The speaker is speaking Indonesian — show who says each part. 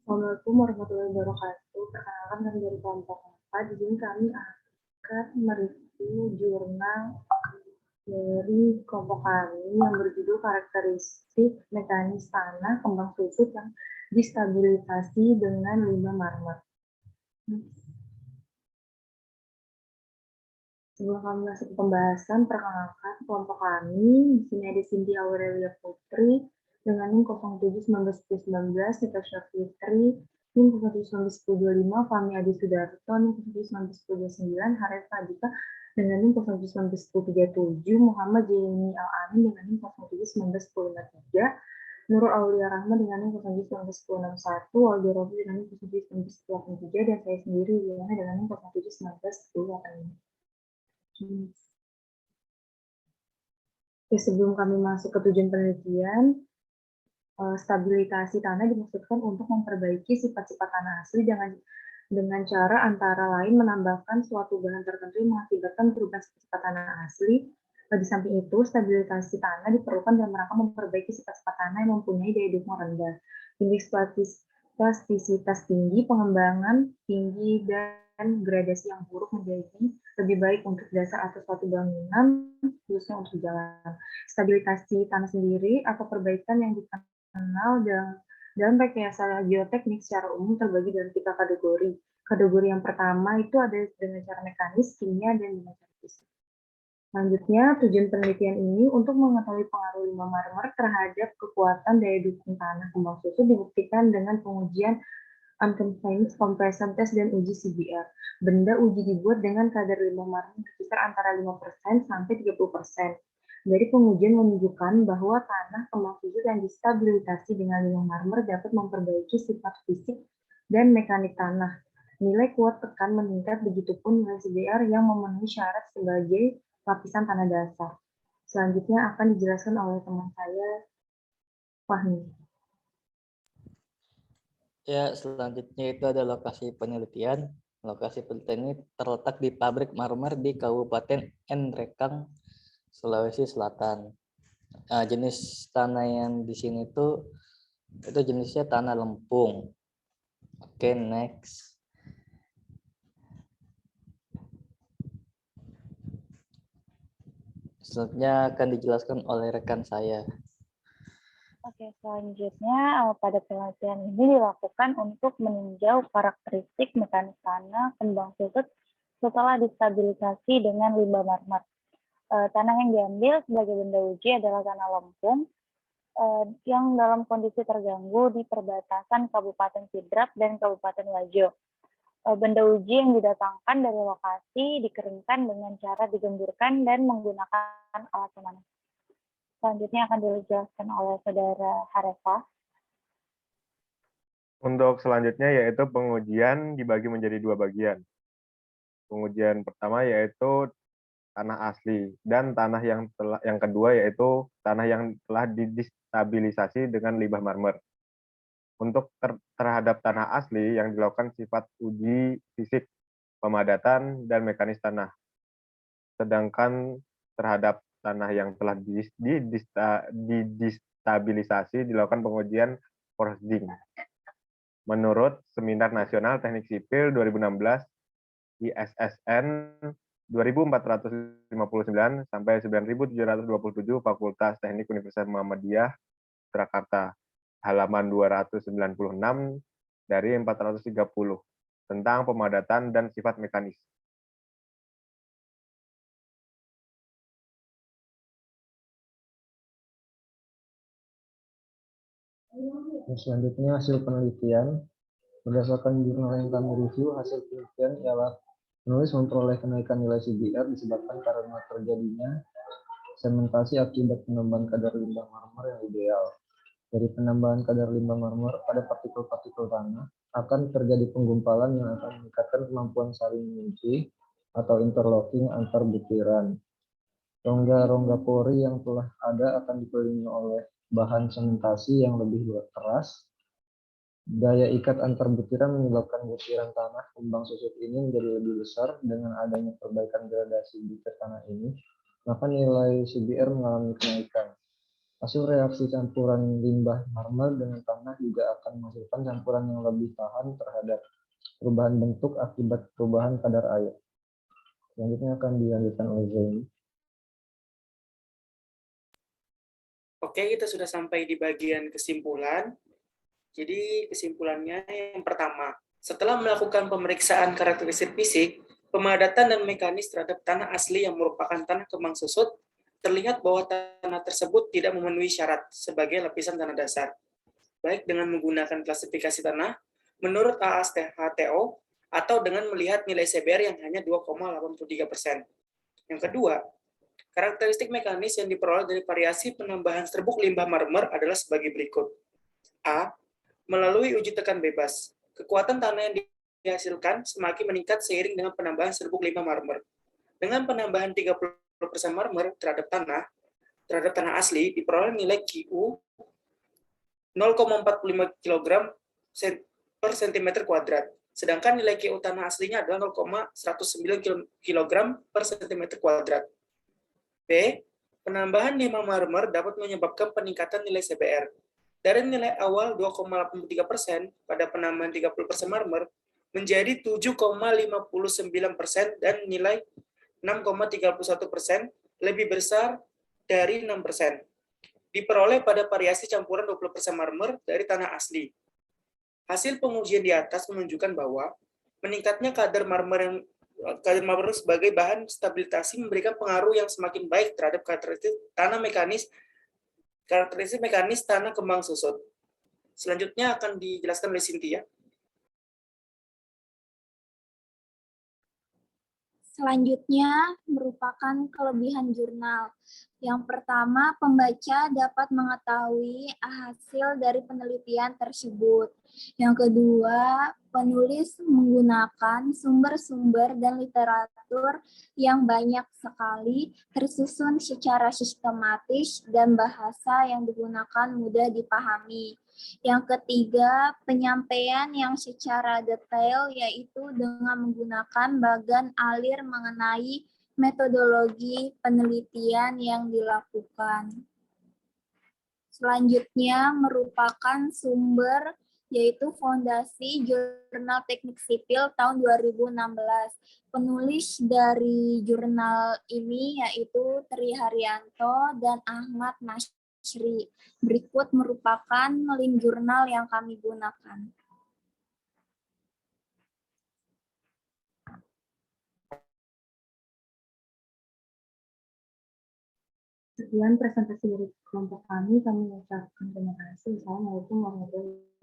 Speaker 1: Assalamualaikum warahmatullahi wabarakatuh. Perkenalkan kami dari kelompok 4. Di sini kami akan mereview jurnal dari kelompok kami yang berjudul karakteristik mekanis tanah kembang susut yang distabilisasi dengan limbah marmer. Sebelum kami masuk ke pembahasan, perkenalkan kelompok kami. Di sini ada Cindy Aurelia Putri dengan NIM 071919, Natasha Fitri, NIM 071925, Fahmi Adi Sudarto, NIM 071929, Harefa Adika dengan NIM 071937, Muhammad Jaini Al-Amin dengan NIM 071953, Nurul Aulia Rahman dengan NIM 071961, Waldo Robi dengan NIM 071983, dan saya sendiri Liana dengan NIM 071910. Sebelum kami masuk ke tujuan penelitian, stabilisasi tanah dimaksudkan untuk memperbaiki sifat-sifat tanah asli dengan cara antara lain menambahkan suatu bahan tertentu yang mengakibatkan perubahan sifat tanah asli. Di samping itu, stabilisasi tanah diperlukan dalam rangka memperbaiki sifat-sifat tanah yang mempunyai daya dukung rendah, indeks plastisitas tinggi, pengembangan tinggi, dan gradasi yang buruk menjadi lebih baik untuk dasar atau suatu bangunan, khususnya untuk jalan. Stabilisasi tanah sendiri atau perbaikan yang dikenal dalam rekayasa geoteknik secara umum terbagi dalam 3 kategori. Kategori yang pertama itu ada dengan cara mekanis, kimia, dan dengan cara fisik. Selanjutnya, tujuan penelitian ini untuk mengetahui pengaruh limbah marmer terhadap kekuatan daya dukung tanah kembang susut dibuktikan dengan pengujian unconfined compression test dan uji CBR. Benda uji dibuat dengan kadar limbah marmer berkisar antara 5% sampai 30%. Dari pengujian menunjukkan bahwa tanah kembang susut yang distabilisasi dengan limbah marmer dapat memperbaiki sifat fisik dan mekanik tanah. Nilai kuat tekan meningkat, begitupun nilai CBR yang memenuhi syarat sebagai lapisan tanah dasar. Selanjutnya akan dijelaskan oleh teman saya, Fahmi.
Speaker 2: Ya, selanjutnya itu ada lokasi penelitian. Lokasi penelitian ini terletak di pabrik marmer di Kabupaten Nrekang, Sulawesi Selatan. Nah, jenis tanah yang di sini itu jenisnya tanah lempung. Oke, next. Selanjutnya akan dijelaskan oleh rekan saya.
Speaker 3: Oke, selanjutnya pada penelitian ini dilakukan untuk meninjau karakteristik mekanis tanah kembang susut setelah distabilisasi dengan limbah marmer. Tanah yang diambil sebagai benda uji adalah tanah lempung yang dalam kondisi terganggu di perbatasan Kabupaten Sidrap dan Kabupaten Wajo. Benda uji yang didatangkan dari lokasi dikeringkan dengan cara digemburkan dan menggunakan alat pemanas. Selanjutnya akan dijelaskan oleh Saudara Harefa.
Speaker 4: Untuk selanjutnya yaitu pengujian dibagi menjadi 2 bagian. Pengujian pertama yaitu tanah asli dan tanah yang kedua yaitu tanah yang telah didistabilisasi dengan limbah marmer. Untuk terhadap tanah asli yang dilakukan sifat uji fisik, pemadatan, dan mekanis tanah. Sedangkan terhadap tanah yang telah didistabilisasi dilakukan pengujian Forsting. Menurut Seminar Nasional Teknik Sipil 2016 ISSN 2459 sampai 9727 Fakultas Teknik Universitas Muhammadiyah Surakarta, halaman 296 dari 430 tentang pemadatan dan sifat mekanis.
Speaker 5: Selanjutnya hasil penelitian. Berdasarkan jurnal yang kami review, hasil penelitian ialah penulis memperoleh kenaikan nilai CBR disebabkan karena terjadinya sementasi akibat penambahan kadar limbah marmer yang ideal. Dari penambahan kadar limbah marmer pada partikel-partikel tanah akan terjadi penggumpalan yang akan meningkatkan kemampuan saling mengunci atau interlocking antar butiran. Rongga-rongga pori yang telah ada akan dikelilingi oleh bahan sementasi yang lebih keras. Daya ikat antar butiran menyebabkan butiran tanah kembang susut ini menjadi lebih besar. Dengan adanya perbaikan gradasi butir tanah ini, maka nilai CBR mengalami kenaikan. Hasil reaksi campuran limbah marmer dengan tanah juga akan menghasilkan campuran yang lebih tahan terhadap perubahan bentuk akibat perubahan kadar air. Selanjutnya akan dilanjutkan oleh Zaini.
Speaker 6: Oke, kita sudah sampai di bagian kesimpulan. Jadi kesimpulannya yang pertama, setelah melakukan pemeriksaan karakteristik fisik, pemadatan dan mekanis terhadap tanah asli yang merupakan tanah kembang susut, terlihat bahwa tanah tersebut tidak memenuhi syarat sebagai lapisan tanah dasar, baik dengan menggunakan klasifikasi tanah menurut AASTHTO atau dengan melihat nilai CBR yang hanya 2,83%. Yang kedua, karakteristik mekanis yang diperoleh dari variasi penambahan serbuk limbah marmer adalah sebagai berikut. A. Melalui uji tekan bebas, kekuatan tanah yang dihasilkan semakin meningkat seiring dengan penambahan serbuk limbah marmer. Dengan penambahan 30% marmer terhadap tanah asli, diperoleh nilai QU 0,45 kg per cm kuadrat. Sedangkan nilai QU tanah aslinya adalah 0,109 kg per cm kuadrat. B. Penambahan limbah marmer dapat menyebabkan peningkatan nilai CBR. Dari nilai awal 2,83% pada penambahan 30% marmer menjadi 7,59% dan nilai 6,31% lebih besar dari 6%. Diperoleh pada variasi campuran 20% marmer dari tanah asli. Hasil pengujian di atas menunjukkan bahwa meningkatnya kadar marmer sebagai bahan stabilisasi memberikan pengaruh yang semakin baik terhadap karakteristik mekanis tanah kembang susut. Selanjutnya akan dijelaskan oleh Cynthia.
Speaker 7: Selanjutnya merupakan kelebihan jurnal. Yang pertama, pembaca dapat mengetahui hasil dari penelitian tersebut. Yang kedua, penulis menggunakan sumber-sumber dan literatur yang banyak sekali, tersusun secara sistematis dan bahasa yang digunakan mudah dipahami. Yang ketiga, penyampaian yang secara detail yaitu dengan menggunakan bagan alir mengenai metodologi penelitian yang dilakukan. Selanjutnya merupakan sumber yaitu Fondasi Jurnal Teknik Sipil tahun 2016. Penulis dari jurnal ini yaitu Tri Haryanto dan Ahmad Nasri. Berikut merupakan link jurnal yang kami gunakan.
Speaker 1: Sekian presentasi dari kelompok kami. Kami mengucapkan terima kasih. Assalamualaikum warahmatullahi wabarakatuh.